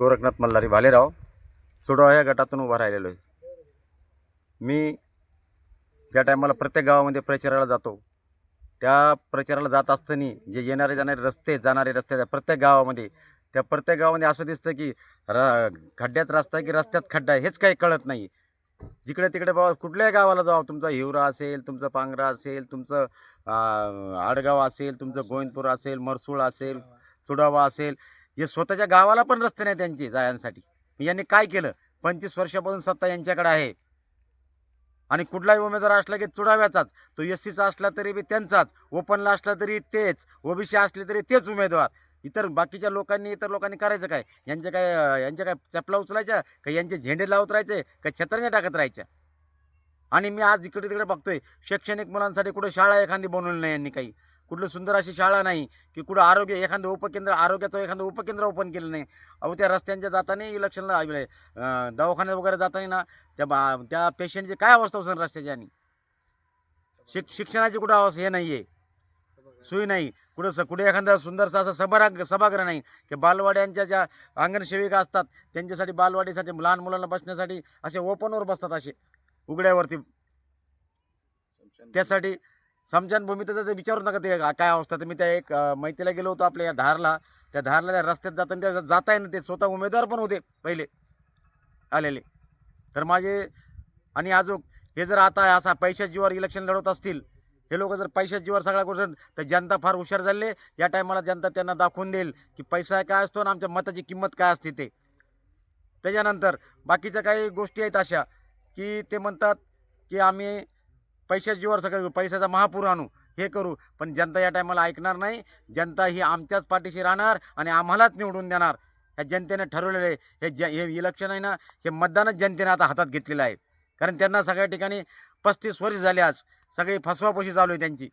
गोरखनाथ मल्हारी भालेराव सोडवा या गटातून उभा राहिलेलो आहे. मी ज्या टायमाला प्रत्येक गावामध्ये प्रचाराला जातो, त्या प्रचाराला जात असताना जे येणारे जाणारे रस्ते जाणारे रस्ते त्या प्रत्येक गावामध्ये त्या प्रत्येक गावामध्ये असं दिसतं की खड्ड्यात रस्ता आहे की रस्त्यात खड्डा आहे हेच काही कळत नाही. जिकडे तिकडे बाबा कुठल्याही गावाला जावं, तुमचा हिवरा असेल, तुमचं पांगरा असेल, तुमचं आडगाव असेल, तुमचं गोविंदपूर असेल, मरसूळ असेल, सुडावा असेल, हे स्वतःच्या गावाला पण रस्ते नाही त्यांची जाण्यासाठी. यांनी काय केलं? 25 वर्षापासून सत्ता यांच्याकडे आहे आणि कुठलाही उमेदवार असला की चुडाव्याचाच, तो एस-सीचा असला तरी बी त्यांचाच, ओपनला असला तरी तेच, ओबीसी असले तरी तेच उमेदवार. इतर लोकांनी करायचं काय? यांच्या काय चपला उचलायच्या का? यांचे झेंडे लावत राहायचे का? छत्र्या टाकत राहायच्या? आणि मी आज इकडे तिकडे बघतोय, शैक्षणिक मुलांसाठी कुठं शाळा एखादी बनवली नाही यांनी. काही कुठलं सुंदर अशी शाळा नाही की कुठं आरोग्याचं एखादं उपकेंद्र ओपन केलं नाही. अहो, त्या रस्त्यांच्या जाताना इलेक्शनला दवाखान्यात वगैरे जाताना ना त्या पेशंटची काय अवस्था असेल रस्त्याची. आणि शिक्षणाची कुठं अवस्था हे नाही आहे, सोयी नाही. कुठे एखादा सुंदरसा असं सभागृह नाही की बालवाड्यांच्या ज्या अंगणसेविका असतात त्यांच्यासाठी बालवाडीसाठी लहान मुलांना बसण्यासाठी असे ओपनवर बसतात, असे उघड्यावरती. त्यासाठी स्मशानभूमी तर विचारू नका ते काय अवस्था. तर मी त्या एक मैत्रीला गेलो होतो आपल्या या धारला. त्या रस्त्यात जाताना जाता ना, ते स्वतः उमेदवार पण होते पहिले आलेले. तर माझे आणि अजून हे जर आता असा पैशाच्या जीवावर इलेक्शन लढवत असतील, हे लोक जर पैशाच्या जीवावर सगळ्या गोष्टी, तर जनता फार हुशार झाली. या टायमाला जनता त्यांना दाखवून देईल की पैसा काय असतो आणि आमच्या मताची किंमत काय असते ते. त्याच्यानंतर बाकीच्या काही गोष्टी आहेत अशा की ते म्हणतात की आम्ही पैशाच्या जीवावर सगळं पैशाचा महापूर आणू, हे करू. पण जनता या टायमाला ऐकणार नाही. जनता ही आमच्याच पाठीशी राहणार आणि आम्हालाच निवडून देणार. ह्या जनतेने ठरवलेलं आहे. हे इलेक्शन आहे ना, हे मतदानच जनतेने आता हातात घेतलेलं आहे. कारण त्यांना सगळ्या ठिकाणी 35 वर्ष झाले आज सगळी फसवाफसवी चालू आहे त्यांची.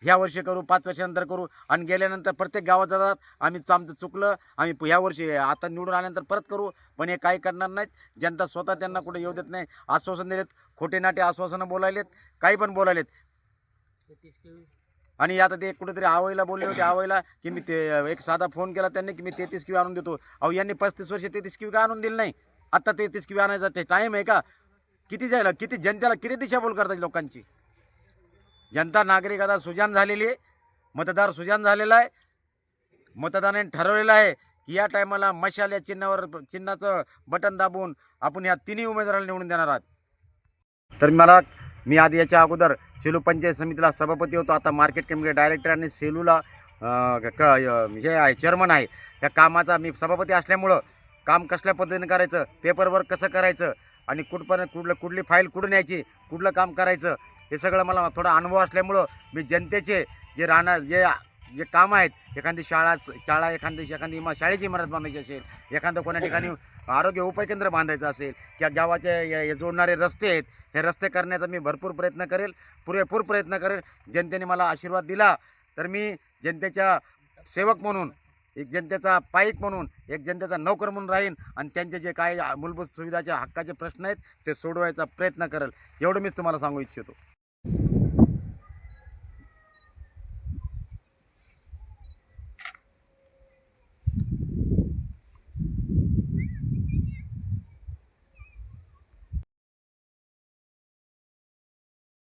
ह्या वर्षी करू, 5 वर्षानंतर करू, आणि गेल्यानंतर प्रत्येक गावात जातात, आमचं चुकलं, आम्ही ह्या वर्षी आता निवडून आल्यानंतर परत करू. पण हे काही करणार नाहीत. जनता स्वतः त्यांना कुठे येऊ देत नाही. आश्वासन दिलेत, खोटे नाटे आश्वासनं बोलायलेत, काही पण बोलायलेत. आणि आता ते कुठेतरी आवईला बोलले होते, आवईला की मी ते एक साधा फोन केला त्यांनी की मी 33 किवी आणून देतो. अहो, यांनी 35 वर्ष 33 किवी का आणून दिलं नाही? आत्ता 33 किवी आणायचा टाईम आहे का? किती जनतेला किती दिशाभूल करतात लोकांची. जनता नागरिक आता सुजाण झालेली आहे, मतदार सुजाण झालेला आहे. मतदाराने ठरवलेलं आहे की या टायमाला मशाल या चिन्हाचं बटन दाबून आपण या तिन्ही उमेदवाराला निवडून देणार आहात. तर मी आधी याच्या अगोदर सेलू पंचायत समितीला सभापती होतो. आता मार्केट कमिटी डायरेक्टर आणि सेलूला हे आहे, चेअरमन आहे. या कामाचा मी सभापती असल्यामुळं काम कसल्या पद्धतीने करायचं, पेपर वर्क कसं करायचं आणि कुठली फाईल कुठून न्यायची, कुठलं काम करायचं, हे सगळं मला थोडा अनुभव असल्यामुळं मी जनतेचे जे काम आहेत, एखादी एखादी शाळेची इमारत बांधायची असेल, एखादं कोणा ठिकाणी आरोग्य उपकेंद्र बांधायचं असेल, किंवा गावाचे हे जोडणारे रस्ते आहेत, हे रस्ते करण्याचा मी पुरेपूर प्रयत्न करेल. जनतेने मला आशीर्वाद दिला तर मी जनतेच्या सेवक म्हणून, एक जनतेचा पाईक म्हणून, एक जनतेचा नोकर म्हणून राहीन आणि त्यांचे जे काही मूलभूत सुविधाच्या हक्काचे प्रश्न आहेत ते सोडवायचा प्रयत्न करेल. एवढं मीच तुम्हाला सांगू इच्छितो.